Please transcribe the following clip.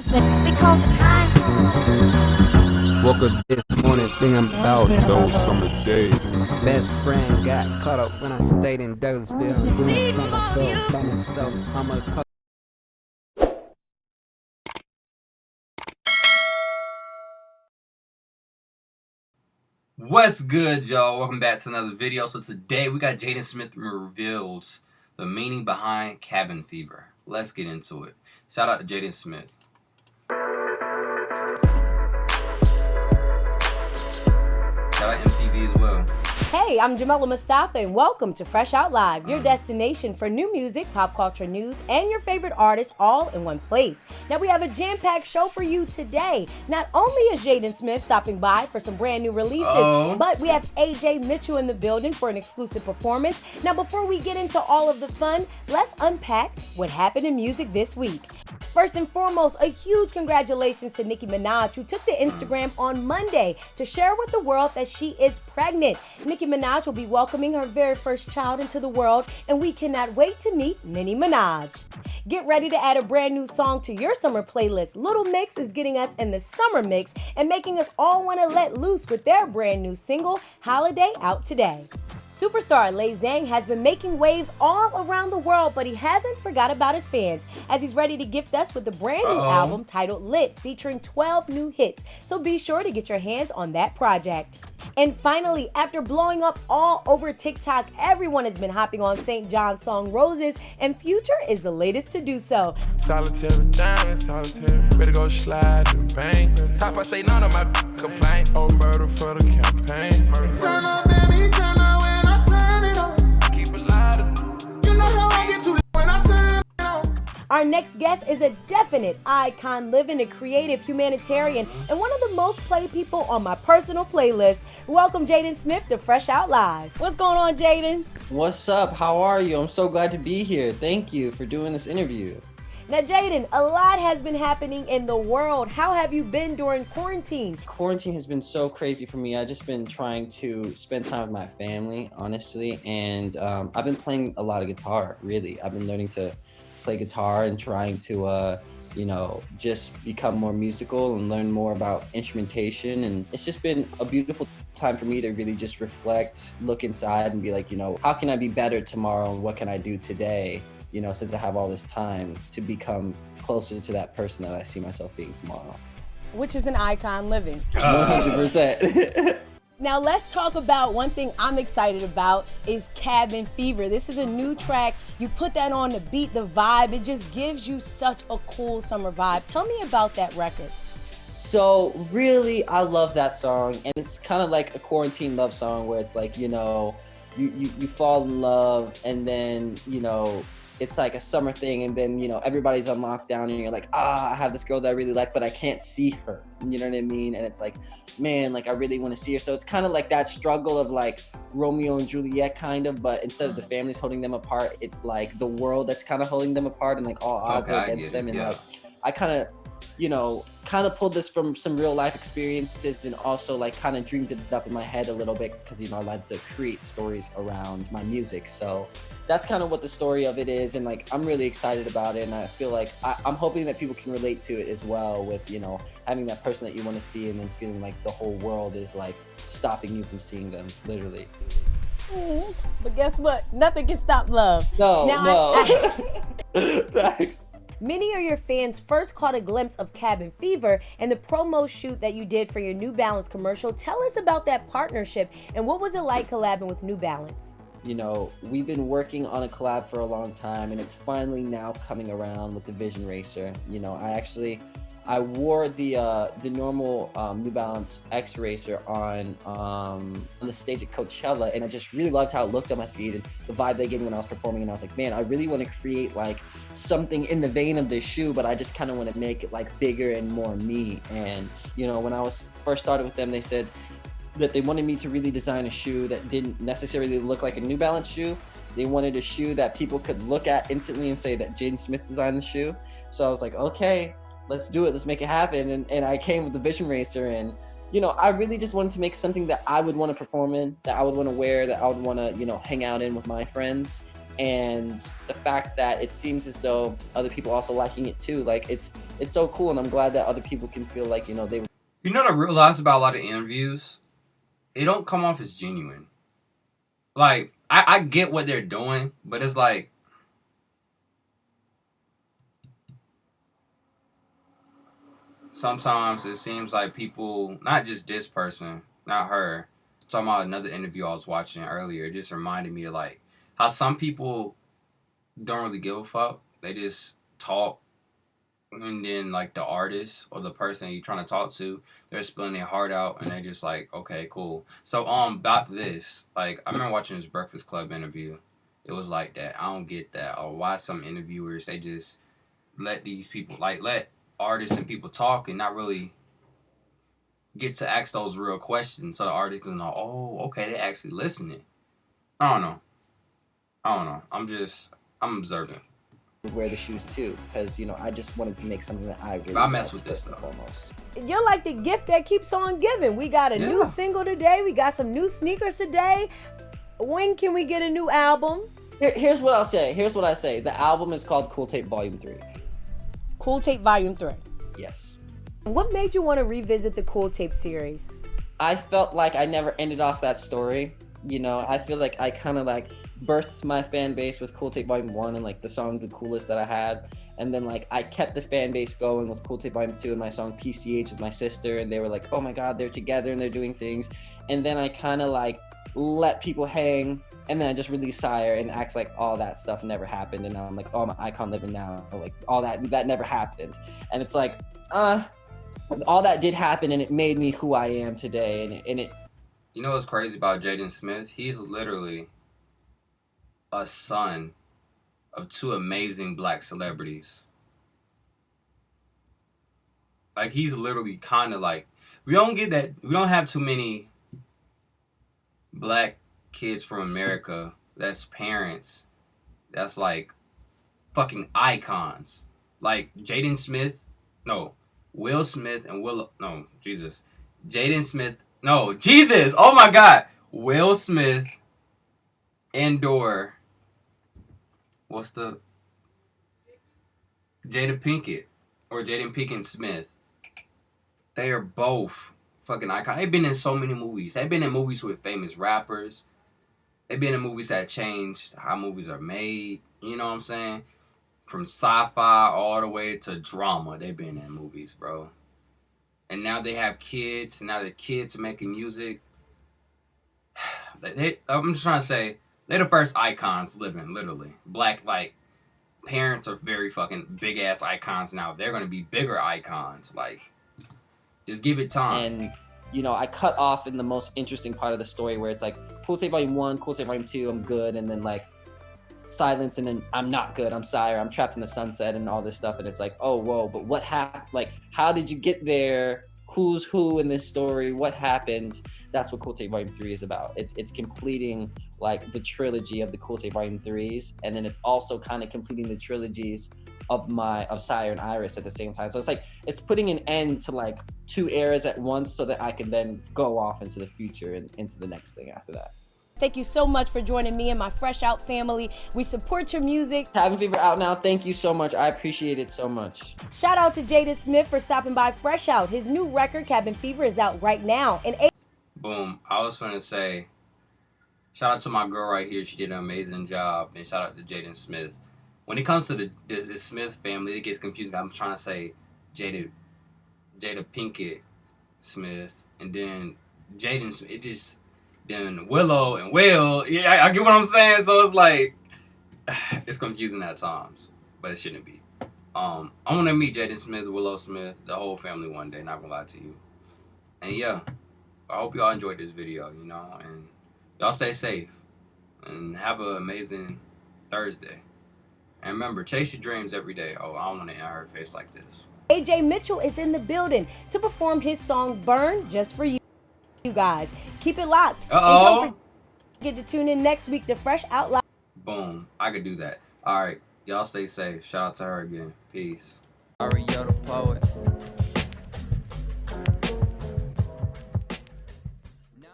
because the time's Woke up this morning thinking about Those summer days. best friend got caught up when I stayed in Douglasville. Doing something stuff by myself. I'm a What's good, y'all? Welcome back to another video. So today we got Jaden Smith reveals the meaning behind cabin fever. Let's get into it. Shout out to Jaden Smith. Shout out MTV as well. Hey, I'm Jamila Mustafa and welcome to Fresh Out Live, your destination for new music, pop culture news, and your favorite artists all in one place. Now we have a jam-packed show for you today. Not only is Jaden Smith stopping by for some brand new releases, but we have AJ Mitchell in the building for an exclusive performance. Now before we get into all of the fun, let's unpack what happened in music this week. First and foremost, a huge congratulations to Nicki Minaj, who took to Instagram on Monday to share with the world that she is pregnant. Nicki Minaj will be welcoming her very first child into the world, and we cannot wait to meet Nicki Minaj. Get ready to add a brand new song to your summer playlist. Little Mix is getting us in the summer mix and making us all want to let loose with their brand new single, Holiday, out today. Superstar Lay Zhang has been making waves all around the world, but he hasn't forgot about his fans as he's ready to gift us with a brand new album titled Lit, featuring 12 new hits. So be sure to get your hands on that project. And finally, after blowing up all over TikTok, everyone has been hopping on St. John's song Roses, and Future is the latest to do so. Solitary diamond, solitary. Ready to go slide and bang. Top I say none of my complaint. Oh, murder for the campaign. Turn up, baby, turn up when I turn it on. Keep it loud. You know how I get to when I turn it on. Our next guest is a definite icon, living a creative humanitarian and one of the most played people on my personal playlist. Welcome Jaden Smith to Fresh Out Live. What's going on, Jaden? What's up? How are you? I'm so glad to be here. Thank you for doing this interview. Now, Jaden, a lot has been happening in the world. How have you been during quarantine? Quarantine has been so crazy for me. I've just been trying to spend time with my family, honestly, and I've been playing a lot of guitar, really. I've been learning to play guitar and trying to just become more musical and learn more about instrumentation. And it's just been a beautiful time for me to really just reflect, look inside and be like, how can I be better tomorrow and what can I do today? Since I have all this time to become closer to that person that I see myself being tomorrow. Which is an icon living. 100%. Now let's talk about one thing I'm excited about is Cabin Fever. This is a new track. You put that on to beat the vibe. It just gives you such a cool summer vibe. Tell me about that record. So really, I love that song, and it's kind of like a quarantine love song where it's like, you fall in love, and then, it's like a summer thing, and then, everybody's on lockdown, and you're like, I have this girl that I really like, but I can't see her. You know what I mean? And it's like, man, like I really want to see her. So it's kind of like that struggle of like Romeo and Juliet kind of, but instead of the families holding them apart, it's like the world that's kind of holding them apart, and like all odds are against them. And like, I kind of pulled this from some real life experiences, and also like kind of dreamed it up in my head a little bit because, I like to create stories around my music. So that's kind of what the story of it is. And like, I'm really excited about it. And I feel like I'm hoping that people can relate to it as well with, having that person that you want to see and then feeling like the whole world is like stopping you from seeing them, literally. But guess what? Nothing can stop love. No. Thanks. Many of your fans first caught a glimpse of Cabin Fever and the promo shoot that you did for your New Balance commercial. Tell us about that partnership and what was it like collabing with New Balance? We've been working on a collab for a long time, and it's finally now coming around with the Vision Racer. I wore the normal New Balance X Racer on the stage at Coachella, and I just really loved how it looked on my feet and the vibe they gave me when I was performing. And I was like, man, I really want to create like something in the vein of this shoe, but I just kind of want to make it like bigger and more me. And when I was first started with them, they said that they wanted me to really design a shoe that didn't necessarily look like a New Balance shoe. They wanted a shoe that people could look at instantly and say that Jaden Smith designed the shoe. So I was like, okay, let's do it. Let's make it happen. And I came with the Vision Racer, and, I really just wanted to make something that I would want to perform in, that I would want to wear, that I would want to, hang out in with my friends. and the fact that it seems as though other people also liking it too. Like it's so cool, and I'm glad that other people can feel like, you know, they. You know what I realized about a lot of interviews? It don't come off as genuine. Like, I get what they're doing, but it's like, sometimes it seems like people, not just this person, not her, I'm talking about another interview I was watching earlier, it just reminded me of like how some people don't really give a fuck. They just talk, and then like the artist or the person you're trying to talk to, they're spilling their heart out, and they're just like, okay, cool. So about this, like, I remember watching this Breakfast Club interview. It was like that. I don't get that. Or why some interviewers, they just let these people, like, let artists and people talk and not really get to ask those real questions, so the artist can know, oh, okay, they actually listening. I don't know. I'm observant. Wear the shoes too, because, you know, I just wanted to make something that I really I mess liked with this first and stuff. foremost. You're like the gift that keeps on giving. We got a new single today. We got some new sneakers today. When can we get a new album? Here's what I'll say. Here's what I say. The album is called Cool Tape Volume 3. Cool Tape Volume 3. Yes. What made you want to revisit the Cool Tape series? I felt like I never ended off that story. You know, I feel like I kind of like birthed my fan base with Cool Tape Volume 1 and like the song The Coolest that I had. And then like I kept the fan base going with Cool Tape Volume 2 and my song PCH with my sister. And they were like, oh my God, they're together and they're doing things. And then I kind of like let people hang. And then I just released Sire and acts like all that stuff never happened. And now I'm like, oh, I'm an icon living now. Or like all that never happened. And it's like, all that did happen and it made me who I am today. And it. You know what's crazy about Jaden Smith? He's literally a son of two amazing black celebrities. Like, he's literally kind of like, we don't have too many black kids from America that's parents that's like fucking icons. Like Jaden Smith, no, Will Smith and Jaden Smith, no, Jesus, oh my God, Will Smith and Jada Pinkett or Jaden Pinkett Smith. They are both fucking icons. They've been in so many movies. They've been in movies with famous rappers. They've been in movies that changed how movies are made. You know what I'm saying? From sci-fi all the way to drama. They've been in movies, bro. And now they have kids. And now the kids are making music. I'm just trying to say, they're the first icons living, literally. Black, like, parents are very fucking big-ass icons now. They're going to be bigger icons. Like, just give it time. And, you know, I cut off in the most interesting part of the story where it's like, Cool Tape Volume 1, Cool Tape Volume 2, I'm good. And then, like, silence, and then I'm not good, I'm Sire, I'm trapped in the sunset and all this stuff. And it's like, oh, whoa, but what happened? Like, how did you get there? Who's who in this story? What happened? That's what Cool Tape Volume 3 is about. It's completing like the trilogy of the Cool Tape Volume 3s, and then it's also kind of completing the trilogies of Sire and Iris at the same time. So it's like it's putting an end to like two eras at once, so that I can then go off into the future and into the next thing after that. Thank you so much for joining me and my Fresh Out family. We support your music. Cabin Fever out now. Thank you so much. I appreciate it so much. Shout out to Jaden Smith for stopping by Fresh Out. His new record, Cabin Fever, is out right now. And Boom. I was going to say, shout out to my girl right here. She did an amazing job. And shout out to Jaden Smith. When it comes to the Smith family, it gets confusing. I'm trying to say Jada Pinkett Smith. And then Jaden Smith. It just... Then Willow and Will, yeah, I get what I'm saying. So it's like, it's confusing at times, but it shouldn't be. I want to meet Jaden Smith, Willow Smith, the whole family one day. Not gonna lie to you. And yeah, I hope y'all enjoyed this video. You know, and y'all stay safe and have an amazing Thursday. And remember, chase your dreams every day. Oh, I don't want to end her face like this. AJ Mitchell is in the building to perform his song "Burn" just for you. You guys keep it locked. And don't forget to tune in next week to Fresh Out Live. Boom, I could do that. All right, y'all stay safe. Shout out to her again. Peace. Mario the poet.